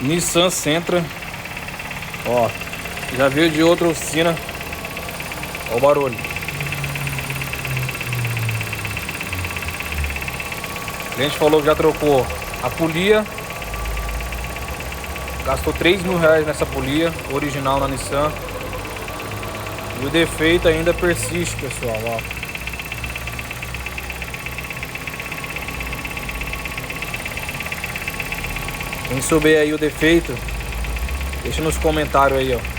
Nissan Sentra. Ó, já veio de outra oficina. Ó o barulho. O cliente falou que já trocou a polia. Gastou R$3.000 nessa polia original na Nissan. E o defeito ainda persiste, pessoal, ó. Quem souber aí o defeito, deixa nos comentários aí, ó.